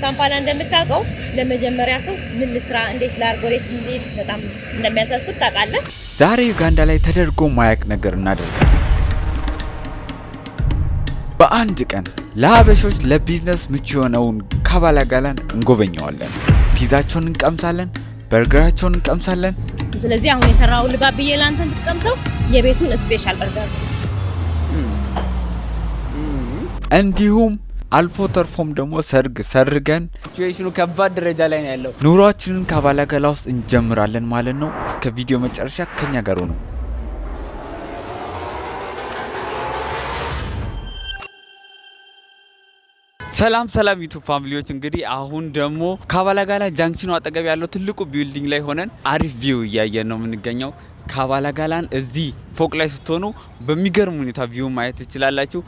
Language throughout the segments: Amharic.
ካምፓላ እንደምታውቀው ለመጀመሪያ ሰው ምን ልስራ እንዴት ላርጎሬት እንዴት በጣም እንደሚያሳስብ ታውቃለህ። ዛሬ ዩጋንዳ ላይ ተደርጎ ማያቅ ነገር እናደርጋለን። በአንድ ቀን ለሀበሾች ለቢዝነስ ምቹ የሆነውን ካምፓላ ጋላን እንጎበኘዋለን። ፒዛቸውን እንቀምሳለን፣ በርገራቸውን እንቀምሳለን። ስለዚህ አሁን የሰራው ልጋብዬ ላንተ እንድትቀምሰው የቤቱን ስፔሻል በርገር እንዲሁም አልፎ ተርፎም ደግሞ ሰርግ ሰርገን ሲቹዌሽኑ ከባድ ደረጃ ላይ ነው ያለው። ኑሯችንን ካምፓላ ጋላ ውስጥ እንጀምራለን ማለት ነው። እስከ ቪዲዮ መጨረሻ ከኛ ጋር ነው። ሰላም ዩቲዩብ ፋሚሊዎች፣ እንግዲህ አሁን ደግሞ ካምፓላ ጋላ ጃንክሽኑ አጠገብ ያለው ትልቁ ቢልዲንግ ላይ ሆነን አሪፍ ቪው እያየን ነው የምንገኘው። ካምፓላ ጋላን እዚህ ፎቅ ላይ ስትሆኑ በሚገርም ሁኔታ ቪው ማየት ትችላላችሁ።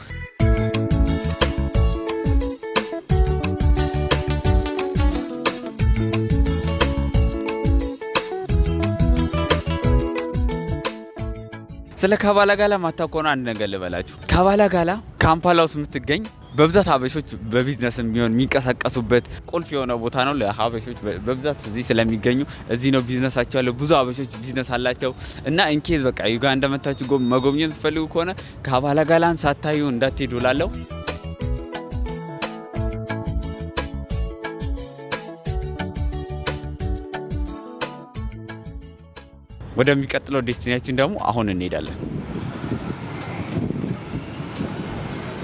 ስለ ካምፓላ ጋላ ማታውቁ አንድ ነገር ልበላችሁ። ካምፓላ ጋላ ካምፓላ ውስጥ የምትገኝ በብዛት ሀበሾች በቢዝነስ የሚሆን የሚንቀሳቀሱበት ቁልፍ የሆነ ቦታ ነው። ለሀበሾች በብዛት እዚህ ስለሚገኙ እዚህ ነው ቢዝነሳቸው ያለው። ብዙ ሀበሾች ቢዝነስ አላቸው እና ኢንኬዝ በቃ ዩጋንዳ መታችሁ መጎብኘት ፈልጉ ከሆነ ካምፓላ ጋላን ሳታዩ እንዳትሄዱ ላለው። ወደሚቀጥለው ዴስቲኔሽን ደግሞ አሁን እንሄዳለን።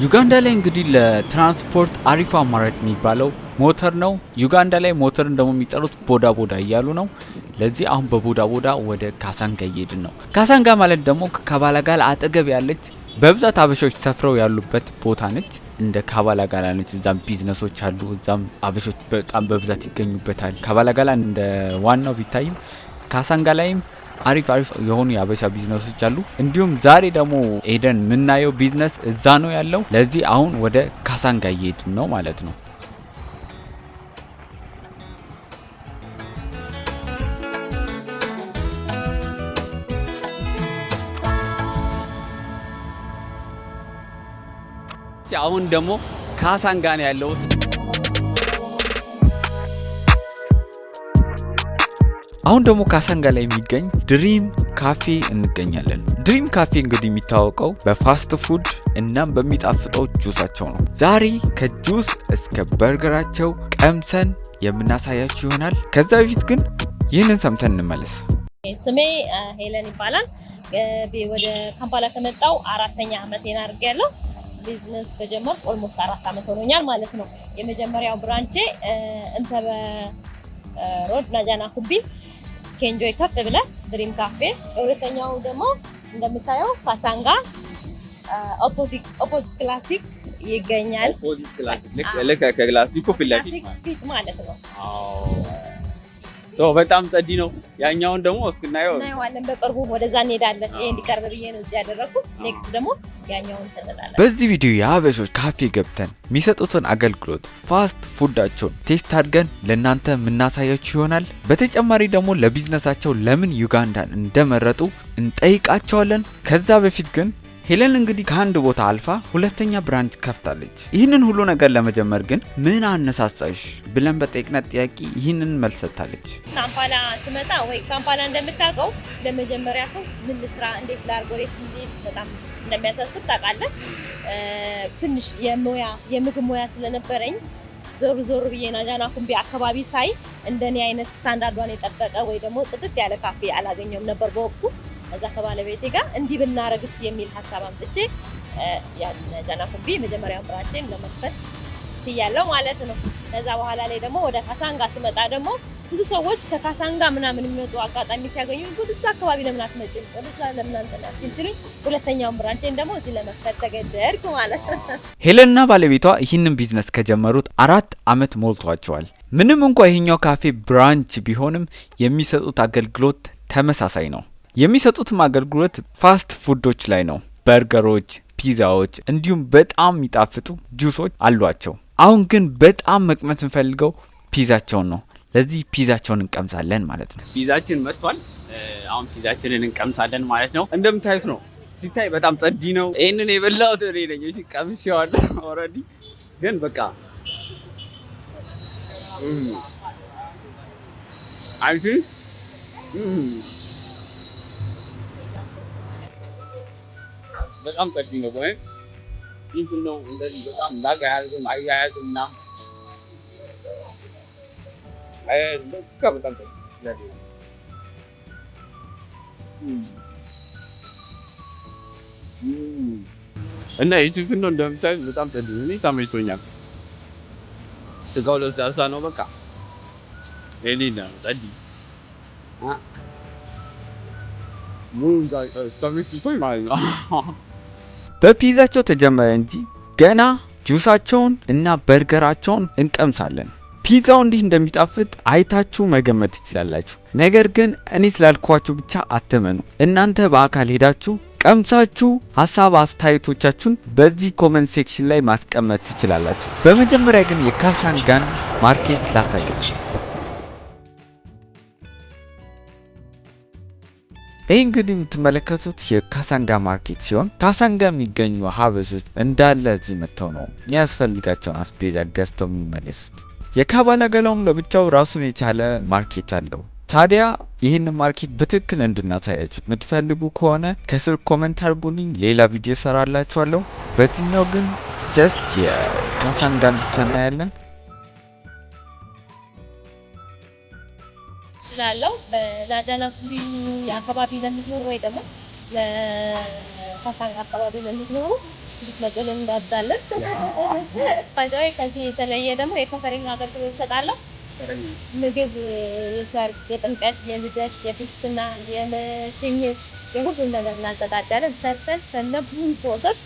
ዩጋንዳ ላይ እንግዲህ ለትራንስፖርት አሪፍ አማራጭ የሚባለው ሞተር ነው። ዩጋንዳ ላይ ሞተርን ደግሞ የሚጠሩት ቦዳ እያሉ ነው። ለዚህ አሁን በቦዳ ወደ ካሳንጋ እየሄድን ነው። ካሳንጋ ማለት ደግሞ ከካምፓላ ጋላ አጠገብ ያለች በብዛት ሀበሾች ሰፍረው ያሉበት ቦታ ነች። እንደ ካምፓላ ጋላ ነች። እዛም ቢዝነሶች አሉ፣ እዛም ሀበሾች በጣም በብዛት ይገኙበታል። ካምፓላ ጋላ እንደ ዋናው ቢታይም ካሳንጋ ላይም አሪፍ የሆኑ የሀበሻ ቢዝነሶች አሉ። እንዲሁም ዛሬ ደግሞ ኤደን የምናየው ቢዝነስ እዛ ነው ያለው። ለዚህ አሁን ወደ ካሳንጋ እየሄድን ነው ማለት ነው። አሁን ደግሞ ካሳንጋ ነው ያለው። አሁን ደግሞ ካሳንጋ ላይ የሚገኝ ድሪም ካፌ እንገኛለን። ድሪም ካፌ እንግዲህ የሚታወቀው በፋስት ፉድ እናም በሚጣፍጠው ጁሳቸው ነው። ዛሬ ከጁስ እስከ በርገራቸው ቀምሰን የምናሳያችሁ ይሆናል። ከዛ በፊት ግን ይህንን ሰምተን እንመለስ። ስሜ ሄለን ይባላል። ወደ ካምፓላ ከመጣው 4ኛ ዓመቴን አድርጌያለሁ። ቢዝነስ ከጀመርኩ ኦልሞስት 4 ዓመት ሆኖኛል ማለት ነው። የመጀመሪያው ብራንቼ እንተበ ሮድ ናጃና ኩቢ ኬንጆይ ከፍ ብለ ድሪም ካፌ፣ ሁለተኛው ደግሞ እንደምታየው ካሳንጋ ኦፖዚት ክላሲክ ይገኛል። ኦፖዚት ክላሲክ ለካ ክላሲኩ ፊት ማለት ነው። በጣም ጸዲ ነው። ያኛውን ደግሞ እስክናየው እናየዋለን በቅርቡ ወደዛ እንሄዳለን። ይሄ እንዲቀርብ ብዬ ነው እዚህ ያደረኩት። ኔክስት ደግሞ ያኛውን ተነጣጣለን። በዚህ ቪዲዮ የሀበሾች ካፌ ገብተን የሚሰጡትን አገልግሎት ፋስት ፉዳቸውን ቴስት አድርገን ለእናንተ የምናሳያችሁ ይሆናል። በተጨማሪ ደግሞ ለቢዝነሳቸው ለምን ዩጋንዳን እንደመረጡ እንጠይቃቸዋለን። ከዛ በፊት ግን ሄለን እንግዲህ ከአንድ ቦታ አልፋ ሁለተኛ ብራንች ከፍታለች። ይህንን ሁሉ ነገር ለመጀመር ግን ምን አነሳሳሽ ብለን በጠየቅናት ጥያቄ ይህንን መልስ ሰጥታለች። ካምፓላ ስመጣ ወይ ካምፓላ እንደምታውቀው ለመጀመሪያ ሰው ምን ልስራ እንዴት ላርጎሬት እንዴት በጣም እንደሚያሳስብ ታውቃለህ። ትንሽ የምግብ ሙያ ስለነበረኝ ዞር ብዬ ናጃና ኩምቢ አካባቢ ሳይ እንደኔ አይነት ስታንዳርዷን የጠበቀ ወይ ደግሞ ጽድት ያለ ካፌ አላገኘውም ነበር በወቅቱ። እዛ ከባለቤቴ ጋር እንዲህ ብናረግስ የሚል ሐሳብ አምጥቼ ናጃና ኩምቢ መጀመሪያው ብራንቼን ለመክፈት ትያለው ማለት ነው። ከዛ በኋላ ላይ ደግሞ ወደ ካሳንጋ ስመጣ ደግሞ ብዙ ሰዎች ከካሳንጋ ምናምን የሚመጡ አጋጣሚ ሲያገኙ ወደዛ አካባቢ ለምን አትመጪም ወደዛ ለምን አንተናት እንችል ሁለተኛው ብራንቼን ደግሞ እዚህ ለመክፈት ተገደድኩ ማለት ነው። ሄለንና ባለቤቷ ይህንን ቢዝነስ ከጀመሩት 4 ዓመት ሞልቷቸዋል። ምንም እንኳን ይሄኛው ካፌ ብራንች ቢሆንም የሚሰጡት አገልግሎት ተመሳሳይ ነው። የሚሰጡትም አገልግሎት ፋስት ፉዶች ላይ ነው። በርገሮች፣ ፒዛዎች እንዲሁም በጣም የሚጣፍጡ ጁሶች አሏቸው። አሁን ግን በጣም መቅመስ እንፈልገው ፒዛቸውን ነው። ለዚህ ፒዛቸውን እንቀምሳለን ማለት ነው። ፒዛችን መጥቷል። አሁን ፒዛችንን እንቀምሳለን ማለት ነው። እንደምታዩት ነው። ሲታይ በጣም ጸዲ ነው። ይሄንን የበላሁት እኔ ነኝ። እሺ ቀምሼዋለሁ ኦሬዲ። ግን በቃ አንቺ በጣም ጠጪ ነው ወይ? ይህ ነው እንደዚህ በጣም ላጋያዝም አያያዝምና በጣም ጠጪ እና ይህ ነው እንደምታዩት በጣም ጠጪ ነው። እኔ ተመችቶኛል። ስጋው ለስላሳ ነው። በቃ ሌሊና ጠጪ በፒዛቸው ተጀመረ እንጂ ገና ጁሳቸውን እና በርገራቸውን እንቀምሳለን። ፒዛው እንዲህ እንደሚጣፍጥ አይታችሁ መገመት ትችላላችሁ። ነገር ግን እኔ ስላልኳችሁ ብቻ አትመኑ። እናንተ በአካል ሄዳችሁ ቀምሳችሁ ሀሳብ አስተያየቶቻችሁን በዚህ ኮሜንት ሴክሽን ላይ ማስቀመጥ ትችላላችሁ። በመጀመሪያ ግን የካሳንጋን ማርኬት ላሳያችሁ። ይህ እንግዲህ የምትመለከቱት የካሳንጋ ማርኬት ሲሆን ካሳንጋ የሚገኙ ሀበሾች እንዳለ እዚህ መጥተው ነው የሚያስፈልጋቸውን አስቤዛ ገዝተው የሚመለሱት። የካባላገላውም ለብቻው ራሱን የቻለ ማርኬት አለው። ታዲያ ይህን ማርኬት በትክክል እንድናሳያችሁ የምትፈልጉ ከሆነ ከስር ኮመንት አድርጉልኝ፣ ሌላ ቪዲዮ ሰራላችኋለሁ። በዚህኛው ግን ጀስት የካሳንጋን ብቻ እናያለን። ስላለው ለዳናኩሪ አካባቢ ለምትኖሩ ወይ ደግሞ ለካሳንጋ አካባቢ ለምትኖሩ ልትመጡልን እንዳዛለን። ባይዘዌ ከዚህ የተለየ ደግሞ የካተሪንግ አገልግሎት ይሰጣለሁ። ምግብ፣ የሰርግ፣ የጥምቀት፣ የልደት፣ የክርስትና፣ የሽኝት የሁሉም ነገር እናዘጋጃለን። ሰርተን ከነብዙ ፕሮሰስ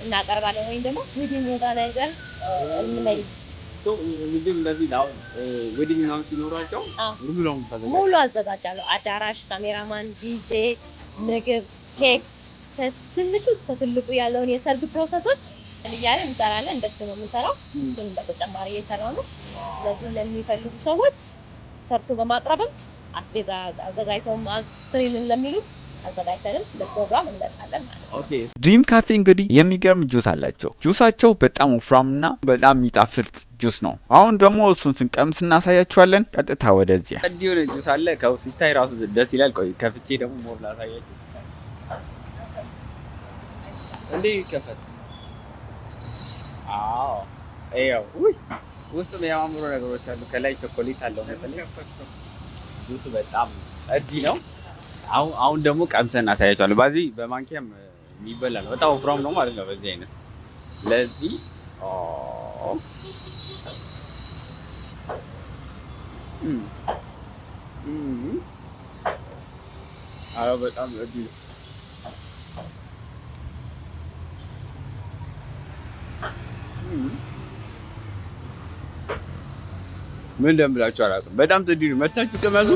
እናቀርባለን። ወይም ደግሞ ዊዲንግ ኦርጋናይዘር የምንለይ ምግብ እንደዚህ ነው። ዌዲንግ ነው ሲኖራቸው ሙሉ አዘጋጃለሁ። አዳራሽ፣ ካሜራማን፣ ዲጄ፣ ምግብ፣ ኬክ ከትንሹ እስከ ትልቁ ያለውን የሰርግ ፕሮሰሶች እያለን እንሰራለን። እንደሱ ነው የምንሰራው። እሱን በተጨማሪ እየሰራው ነው። ስለዚህ ለሚፈልጉ ሰዎች ሰርቶ በማቅረብም አስቤዛ አዘጋጅተውም አስሪልን ለሚሉ አዘጋጅተንም ለፕሮግራም እንመጣለን ማለት ነው። ኦኬ ድሪም ካፌ እንግዲህ የሚገርም ጁስ አላቸው። ጁሳቸው በጣም ወፍራምና በጣም የሚጣፍጥ ጁስ ነው። አሁን ደግሞ እሱን ስንቀምስ እናሳያችኋለን። ቀጥታ ወደዚያ እንዲሁ ጁስ አለ። ከው ሲታይ ራሱ ደስ ይላል። ቆይ ከፍቼ ደግሞ ሞር ላሳያችሁ። እንዴ ከፈት አዎ አይው ውስጥ የሚያማምሩ ነገሮች አሉ። ከላይ ቾኮሌት አለው መሰለኝ። ጁስ በጣም ጸዲ ነው። አሁን ደግሞ ቀምሰን እናሳያችኋለን። በዚህ በማንኪያም የሚበላ ነው። በጣም ወፍራም ነው ማለት ነው። በዚህ አይነት ለዚህ አረ በጣም ጸዲ ነው። ምን እንደምላችሁ አላውቅም። በጣም ጸዲ ነው። መታችሁ ቅመሱ።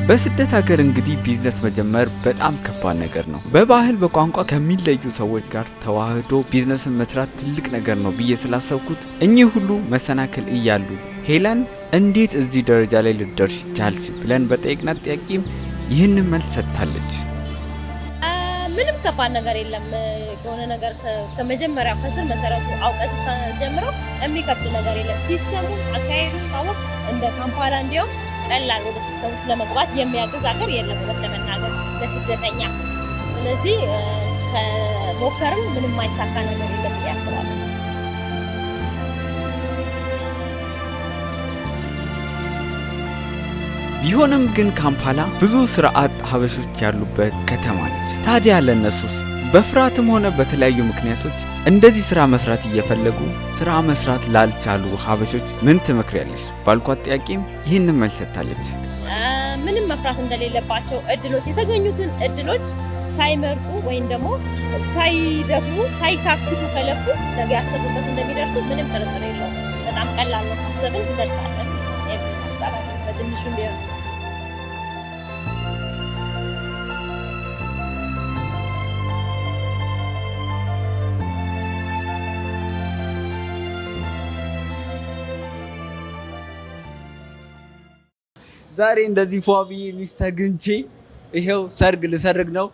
በስደት ሀገር እንግዲህ ቢዝነስ መጀመር በጣም ከባድ ነገር ነው። በባህል በቋንቋ ከሚለዩ ሰዎች ጋር ተዋህዶ ቢዝነስን መስራት ትልቅ ነገር ነው ብዬ ስላሰብኩት እኚህ ሁሉ መሰናክል እያሉ ሄለን እንዴት እዚህ ደረጃ ላይ ልትደርሽ ቻልሽ ብለን በጠየቅናት ጥያቄም ይህንን መልስ ሰጥታለች። ምንም ከባድ ነገር የለም። የሆነ ነገር ከመጀመሪያው ከስር መሰረቱ አውቀህ ስትጀምረው የሚከብድ ነገር የለም። ሲስተሙ አካሄዱ ታወቅ እንደ ካምፓላ እንዲያው ቀላል ወደ ሲስተሙ ስለመግባት የሚያግዝ ሀገር የለም ለመናገር ለስደተኛ። ስለዚህ ከሞከርም ምንም አይሳካ ነገር የለም ያስባል። ቢሆንም ግን ካምፓላ ብዙ ስራ አጥ ሀበሾች ያሉበት ከተማ ነች። ታዲያ ለነሱስ በፍርሃትም ሆነ በተለያዩ ምክንያቶች እንደዚህ ስራ መስራት እየፈለጉ ስራ መስራት ላልቻሉ ሀበሾች ምን ትመክሪያለሽ ባልኳት ጥያቄም ይህንን መልስ ሰጥታለች። ምንም መፍራት እንደሌለባቸው እድሎች የተገኙትን እድሎች ሳይመርጡ ወይም ደግሞ ሳይደግሙ ሳይታክቱ ከለፉ ነገ ያሰቡበት እንደሚደርሱ ምንም ጥርጥር የለውም። በጣም ቀላል ነው። ካሰብን እንደርሳለን። ሀሳባችን በትንሹ ቢሆን ዛሬ እንደዚህ ፏቢ ሚስት አግኝቼ ይሄው ሰርግ ልሰርግ ነው።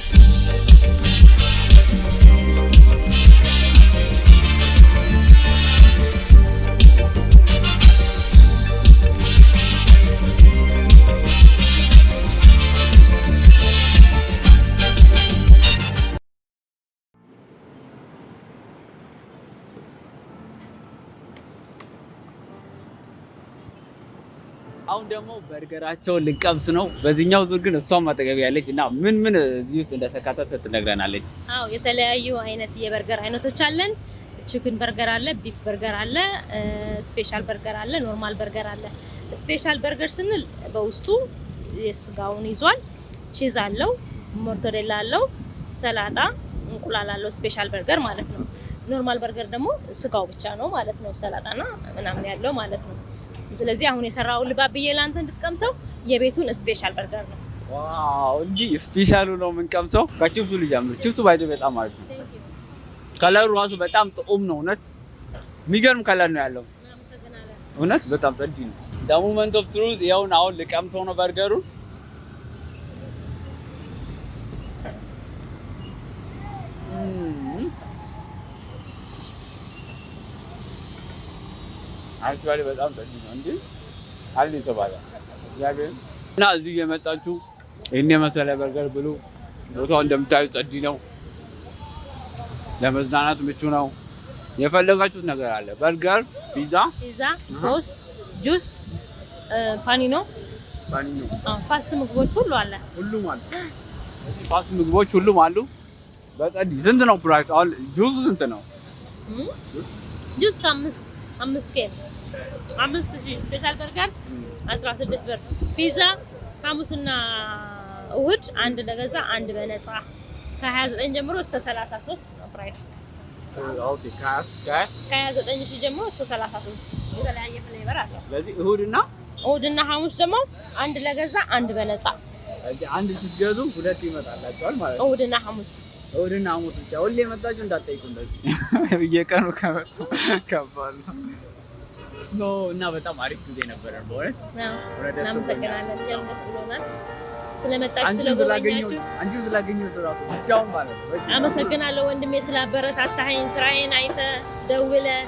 አሁን ደግሞ በርገራቸውን ልንቀምስ ነው። በዚህኛው ዙር ግን እሷም አጠገብ ያለች እና ምን እዚህ ውስጥ እንደተካተተ ትነግረናለች። አዎ የተለያዩ አይነት የበርገር አይነቶች አለን። ቺክን በርገር አለ፣ ቢፍ በርገር አለ፣ ስፔሻል በርገር አለ፣ ኖርማል በርገር አለ። ስፔሻል በርገር ስንል በውስጡ የስጋውን ይዟል፣ ቺዝ አለው፣ ሞርቶዴላ አለው፣ ሰላጣ፣ እንቁላል አለው። ስፔሻል በርገር ማለት ነው። ኖርማል በርገር ደግሞ ስጋው ብቻ ነው ማለት ነው፣ ሰላጣና ምናምን ያለው ማለት ነው። ስለዚህ አሁን የሰራው ልባብዬ ላንተ እንድትቀምሰው የቤቱን ስፔሻል በርገር ነው። ዋው እንጂ ስፔሻሉ ነው የምንቀምሰው። ከቺፕሱ ልጀምር። ቺፕሱ ባይደ በጣም አሪፍ ነው። ከለሩ ራሱ በጣም ጥዑም ነው። እውነት የሚገርም ከለር ነው ያለው። እውነት በጣም ጸዲ ነው። ደ ሞመንት ኦፍ ትሩዝ ይኸውና አሁን ልቀምሰው ነው በርገሩ። አክቹዋሊ በጣም ጸዲ ነው እንዴ አለ ተባለ ያገኝ እና እዚህ የመጣችሁ ይሄን የመሰለ በርገር ብሉ። ቦታው እንደምታዩት ጸዲ ነው። ለመዝናናት ምቹ ነው። የፈለጋችሁት ነገር አለ። በርገር፣ ፒዛ፣ ሮስ፣ ጁስ፣ ፓኒኖ ፋስት ምግቦች ሁሉ አለ። ሁሉም አለ። ፋስት ምግቦች ሁሉም አሉ። በጸዲ ስንት ነው ፕራይስ? አሁን ጁስ ስንት ነው? ጁስ ከ5 ኬን 5000 ስፔሻል በርገር 16 ብር። ፒዛ ሐሙስና እሁድ አንድ ለገዛ አንድ በነፃ ከ29 ጀምሮ እስከ 33 ነው ፕራይስ። ኦኬ ከ29 ሺህ ጀምሮ እስከ 33 የተለያየ ፍሌቨር አለ። ስለዚህ እሁድና ሐሙስ ደግሞ አንድ ለገዛ አንድ በነፃ። ስለዚህ አንድ ስትገዙ ሁለት ይመጣላችኋል ማለት ነው። እሁድና ሐሙስ ብቻ ሁሌ መጣችሁ እንዳትጠይቁ እንደዚህ በየቀኑ ከመጣ ከባድ ነው እና በጣም አሪፍ ጊዜ ነበር። በእውነት እናመሰግናለን። እኛም ደስ ብሎናል ስለመጣችሁ ስለጎበኛችሁ። አንቺ ስላገኘሁት እራሱ ብቻውን ማለት ነው። አመሰግናለሁ ወንድሜ ስላበረታታኸኝ፣ ስራዬን አይተህ ደውለህ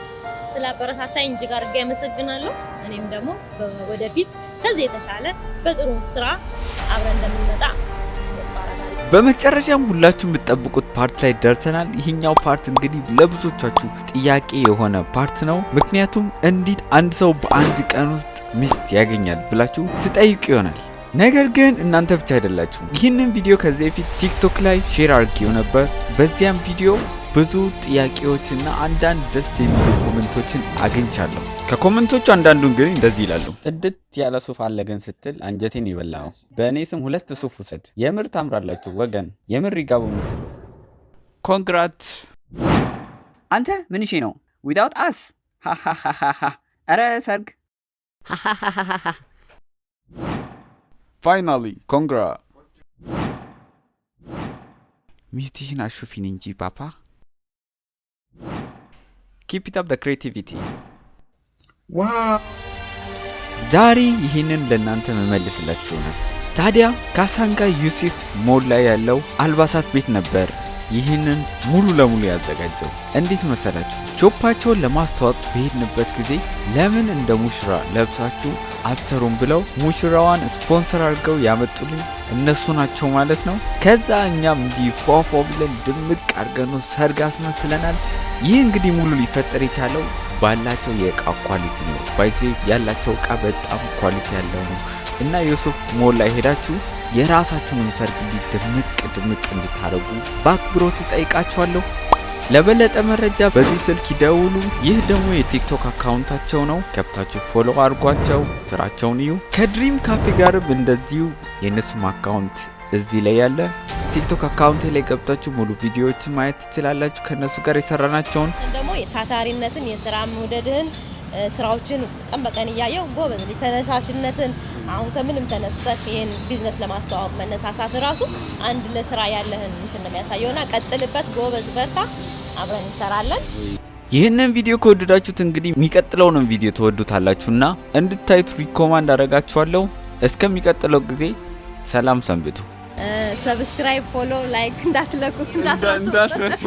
ስላበረታታኸኝ እጅግ አድርጌ አመሰግናለሁ። እኔም ደግሞ ወደፊት ከዚህ የተሻለ በጥሩ ስራ አብረን እንደምንመጣ በመጨረሻም ሁላችሁ የምትጠብቁት ፓርት ላይ ደርሰናል። ይህኛው ፓርት እንግዲህ ለብዙዎቻችሁ ጥያቄ የሆነ ፓርት ነው። ምክንያቱም እንዴት አንድ ሰው በአንድ ቀን ውስጥ ሚስት ያገኛል ብላችሁ ትጠይቁ ይሆናል። ነገር ግን እናንተ ብቻ አይደላችሁም። ይህንን ቪዲዮ ከዚህ በፊት ቲክቶክ ላይ ሼር አድርጌው ነበር። በዚያም ቪዲዮ ብዙ ጥያቄዎችና አንዳንድ ደስ የሚሉ ኮሜንቶችን አግኝቻለሁ። ከኮሜንቶቹ አንዳንዱን ግን እንደዚህ ይላሉ። ጥድት ያለ ሱፍ አለ ግን ስትል አንጀቴን ይበላው። በእኔ ስም 2 ሱፍ ውሰድ። የምር ታምራላችሁ ወገን፣ የምር ይጋቡ። ኮንግራት። አንተ ምን እሺ ነው ዊዳውት አስ አረ ሰርግ ፋይናሊ ኮንግራ። ሚስትሽን አሹፊን እንጂ ፓፓ። ኪፕ ኢት አፕ ዘ ክሬቲቪቲ። ዋው ዛሬ ይህንን ለእናንተ መመልስላችሁ ነው። ታዲያ ካሳንጋ ዩሱፍ ሞል ላይ ያለው አልባሳት ቤት ነበር ይህንን ሙሉ ለሙሉ ያዘጋጀው። እንዴት መሰላችሁ? ሾፓቸውን ለማስተዋወቅ በሄድንበት ጊዜ ለምን እንደ ሙሽራ ለብሳችሁ አትሰሩም ብለው ሙሽራዋን ስፖንሰር አድርገው ያመጡልን እነሱ ናቸው ማለት ነው። ከዛ እኛም እንዲህ ፏፏ ብለን ድምቅ አድርገን ሰርግ አስመስለናል። ይህ እንግዲህ ሙሉ ሊፈጠር የቻለው ባላቸው የእቃ ኳሊቲ ነው። ባይዚ ያላቸው እቃ በጣም ኳሊቲ ያለው ነው እና ዩሱፍ ሞል ላይ ሄዳችሁ የራሳችሁንም ሰርግ ድምቅ እንድታረጉ በአክብሮት ጠይቃችኋለሁ። ለበለጠ መረጃ በዚህ ስልክ ይደውሉ። ይህ ደግሞ የቲክቶክ አካውንታቸው ነው። ከብታችሁ ፎሎ አድርጓቸው፣ ስራቸውን እዩ። ከድሪም ካፌ ጋርም እንደዚሁ የእነሱም አካውንት እዚህ ላይ ያለ ቲክቶክ አካውንት ላይ ገብታችሁ ሙሉ ቪዲዮዎችን ማየት ትችላላችሁ። ከነሱ ጋር የሰራናቸውን ደግሞ የታታሪነትን የስራ መውደድህን ስራዎችን ቀን በቀን እያየው ጎበዝ ልጅ ተነሳሽነትን አሁን ከምንም ተነስተህ ይሄን ቢዝነስ ለማስተዋወቅ መነሳሳት ራሱ አንድ ለስራ ያለህን እንትን ነው የሚያሳየውና ቀጥልበት፣ ጎበዝ በርታ፣ አብረን እንሰራለን። ይህንን ቪዲዮ ከወደዳችሁት እንግዲህ የሚቀጥለውን ቪዲዮ ተወዱታላችሁና እንድታዩት ሪኮማንድ አደርጋችኋለሁ። እስከሚቀጥለው ጊዜ ሰላም ሰንብቱ። ሰብስክራይብ፣ ፎሎ፣ ላይክ እንዳትለቁ እንዳትረሱ።